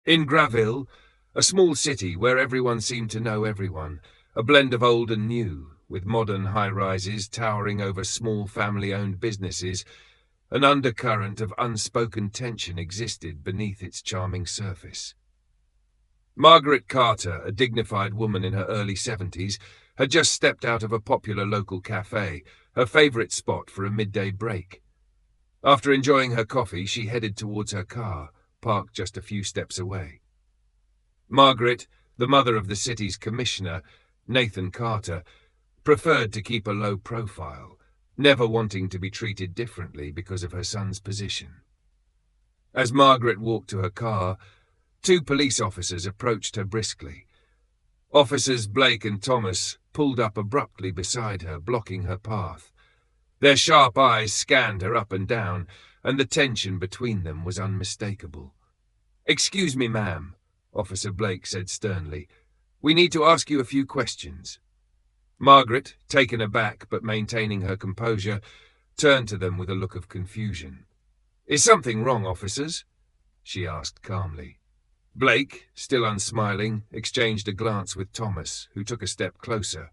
In Graville, a small city where everyone seemed to know everyone, a blend of old and new, with modern high-rises towering over small family-owned businesses, an undercurrent of unspoken tension existed beneath its charming surface. Margaret Carter, a dignified woman in her early 70s, had just stepped out of a popular local cafe, her favorite spot for a midday break. After enjoying her coffee, she headed towards her car, parked just a few steps away. Margaret, the mother of the city's commissioner, Nathan Carter, preferred to keep a low profile, never wanting to be treated differently because of her son's position. As Margaret walked to her car, two police officers approached her briskly. Officers Blake and Thomas pulled up abruptly beside her, blocking her path. Their sharp eyes scanned her up and down, and the tension between them was unmistakable. "Excuse me, ma'am," Officer Blake said sternly. "We need to ask you a few questions." Margaret, taken aback but maintaining her composure, turned to them with a look of confusion. "Is something wrong, officers?" she asked calmly. Blake, still unsmiling, exchanged a glance with Thomas, who took a step closer.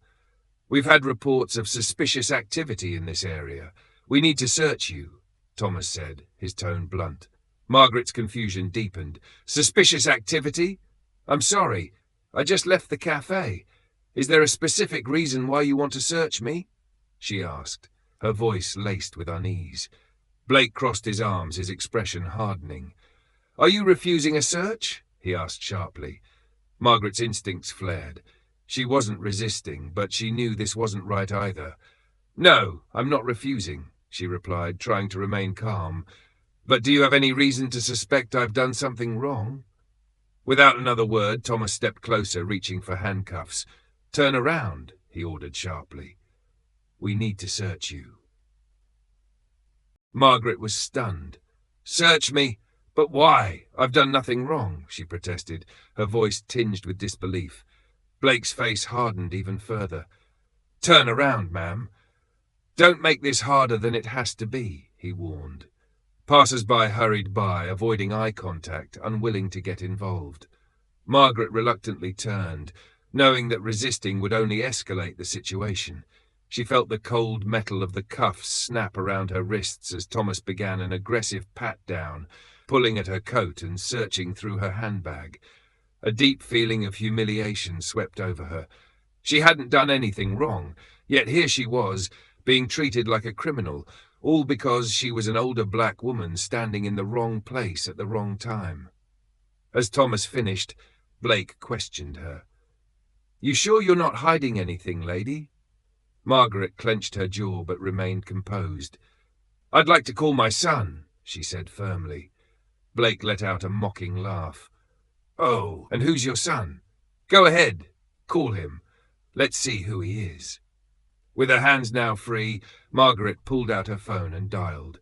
"We've had reports of suspicious activity in this area. We need to search you," Thomas said, his tone blunt. Margaret's confusion deepened. "Suspicious activity? I'm sorry. I just left the cafe. Is there a specific reason why you want to search me?" she asked, her voice laced with unease. Blake crossed his arms, his expression hardening. "Are you refusing a search?" he asked sharply. Margaret's instincts flared. She wasn't resisting, but she knew this wasn't right either. "No, I'm not refusing," she replied, trying to remain calm. "But do you have any reason to suspect I've done something wrong?" Without another word, Thomas stepped closer, reaching for handcuffs. "Turn around," he ordered sharply. "We need to search you." Margaret was stunned. "Search me? But why? I've done nothing wrong," she protested, her voice tinged with disbelief. Blake's face hardened even further. "Turn around, ma'am. Don't make this harder than it has to be," he warned. Passers-by hurried by, avoiding eye contact, unwilling to get involved. Margaret reluctantly turned, knowing that resisting would only escalate the situation. She felt the cold metal of the cuffs snap around her wrists as Thomas began an aggressive pat-down, pulling at her coat and searching through her handbag. A deep feeling of humiliation swept over her. She hadn't done anything wrong, yet here she was, being treated like a criminal, all because she was an older black woman standing in the wrong place at the wrong time. As Thomas finished, Blake questioned her. "You sure you're not hiding anything, lady?" Margaret clenched her jaw but remained composed. "I'd like to call my son," she said firmly. Blake let out a mocking laugh. "Oh, and who's your son? Go ahead, call him. Let's see who he is." With her hands now free, Margaret pulled out her phone and dialed.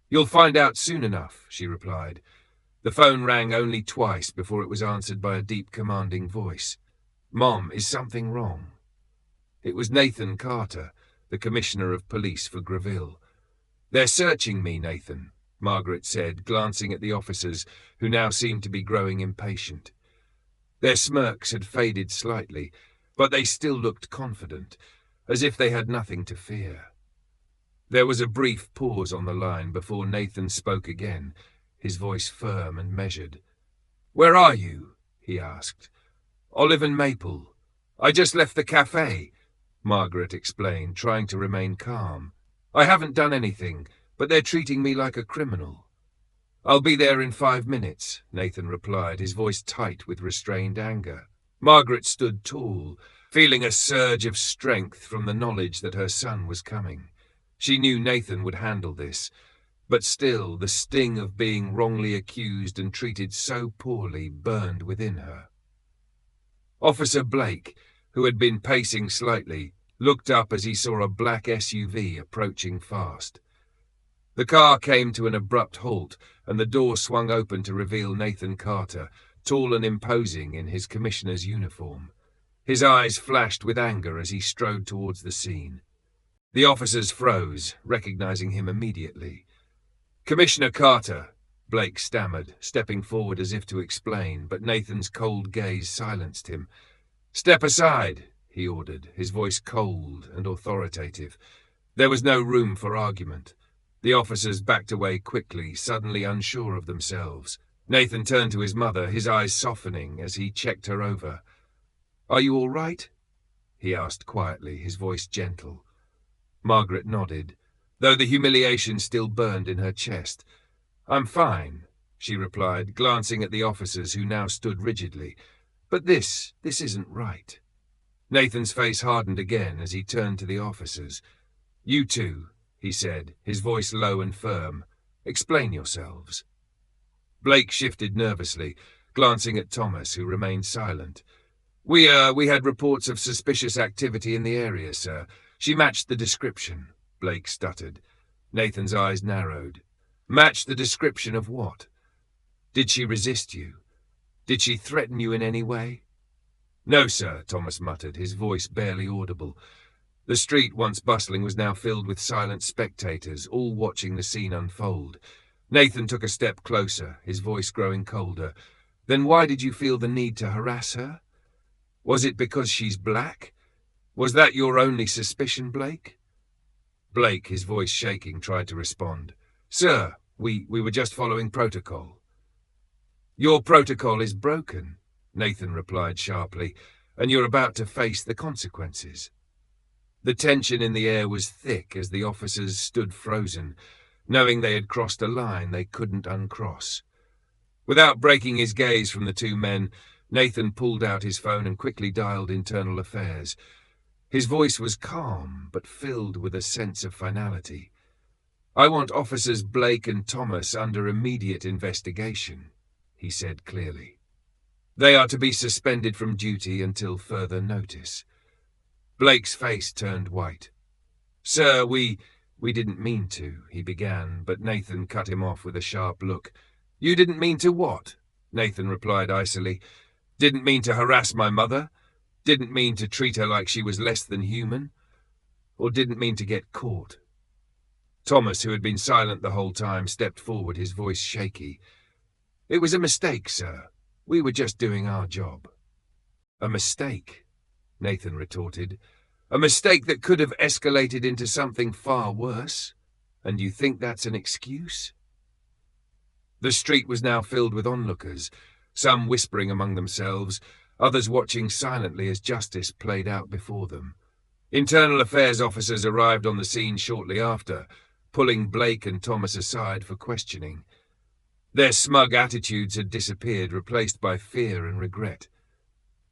"You'll find out soon enough," she replied. The phone rang only twice before it was answered by a deep, commanding voice. "Mom, is something wrong?" It was Nathan Carter, the Commissioner of Police for Graville. "They're searching me, Nathan," Margaret said, glancing at the officers, who now seemed to be growing impatient. Their smirks had faded slightly, but they still looked confident, as if they had nothing to fear. There was a brief pause on the line before Nathan spoke again, his voice firm and measured. "Where are you?" he asked. "Olive and Maple. I just left the cafe," Margaret explained, trying to remain calm. "I haven't done anything, but they're treating me like a criminal." "I'll be there in 5 minutes," Nathan replied, his voice tight with restrained anger. Margaret stood tall, feeling a surge of strength from the knowledge that her son was coming. She knew Nathan would handle this, but still the sting of being wrongly accused and treated so poorly burned within her. Officer Blake, who had been pacing slightly, looked up as he saw a black SUV approaching fast. The car came to an abrupt halt, and the door swung open to reveal Nathan Carter, tall and imposing in his commissioner's uniform. His eyes flashed with anger as he strode towards the scene. The officers froze, recognizing him immediately. "Commissioner Carter," Blake stammered, stepping forward as if to explain, but Nathan's cold gaze silenced him. "Step aside," he ordered, his voice cold and authoritative. There was no room for argument. The officers backed away quickly, suddenly unsure of themselves. Nathan turned to his mother, his eyes softening as he checked her over. "Are you all right?" he asked quietly, his voice gentle. Margaret nodded, though the humiliation still burned in her chest. "I'm fine," she replied, glancing at the officers who now stood rigidly. "But this isn't right." Nathan's face hardened again as he turned to the officers. "You two," he said, his voice low and firm. "Explain yourselves." Blake shifted nervously, glancing at Thomas, who remained silent. We had reports of suspicious activity in the area, sir. She matched the description," Blake stuttered. Nathan's eyes narrowed. "Matched the description of what? Did she resist you? Did she threaten you in any way?" "No, sir," Thomas muttered, his voice barely audible. The street, once bustling, was now filled with silent spectators, all watching the scene unfold. Nathan took a step closer, his voice growing colder. "Then why did you feel the need to harass her? Was it because she's black? Was that your only suspicion, Blake?" Blake, his voice shaking, tried to respond. "Sir, we were just following protocol." "Your protocol is broken," Nathan replied sharply, "and you're about to face the consequences." The tension in the air was thick as the officers stood frozen, knowing they had crossed a line they couldn't uncross. Without breaking his gaze from the two men, Nathan pulled out his phone and quickly dialed internal affairs. His voice was calm, but filled with a sense of finality. "I want officers Blake and Thomas under immediate investigation," he said clearly. "They are to be suspended from duty until further notice." Blake's face turned white. "Sir, we didn't mean to," he began, but Nathan cut him off with a sharp look. "You didn't mean to what?" Nathan replied icily. "Didn't mean to harass my mother? Didn't mean to treat her like she was less than human? Or didn't mean to get caught?" Thomas, who had been silent the whole time, stepped forward, his voice shaky. "It was a mistake, sir. We were just doing our job." "A mistake?" Nathan retorted. "A mistake that could have escalated into something far worse? And you think that's an excuse?" The street was now filled with onlookers, some whispering among themselves, others watching silently as justice played out before them. Internal affairs officers arrived on the scene shortly after, pulling Blake and Thomas aside for questioning. Their smug attitudes had disappeared, replaced by fear and regret.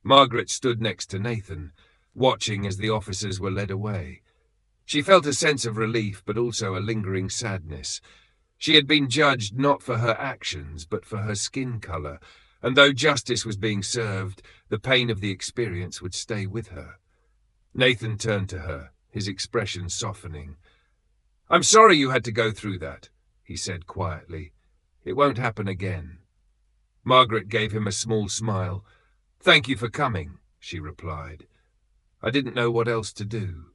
Margaret stood next to Nathan, watching as the officers were led away. She felt a sense of relief, but also a lingering sadness. She had been judged not for her actions, but for her skin color, and though justice was being served, the pain of the experience would stay with her. Nathan turned to her, his expression softening. "I'm sorry you had to go through that," he said quietly. "It won't happen again." Margaret gave him a small smile. "Thank you for coming," she replied. "I didn't know what else to do."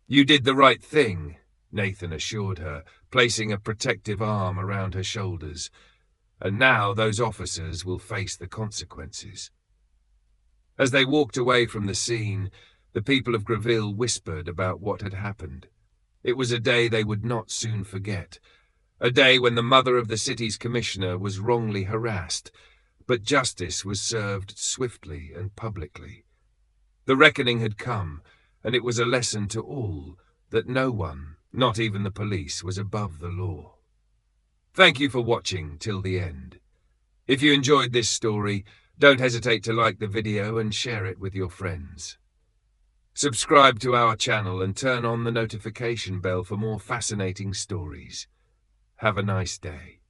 "You did the right thing," Nathan assured her, placing a protective arm around her shoulders. "And now those officers will face the consequences." As they walked away from the scene, the people of Graville whispered about what had happened. It was a day they would not soon forget, a day when the mother of the city's commissioner was wrongly harassed, but justice was served swiftly and publicly. The reckoning had come, and it was a lesson to all that no one, not even the police, was above the law. Thank you for watching till the end. If you enjoyed this story, don't hesitate to like the video and share it with your friends. Subscribe to our channel and turn on the notification bell for more fascinating stories. Have a nice day.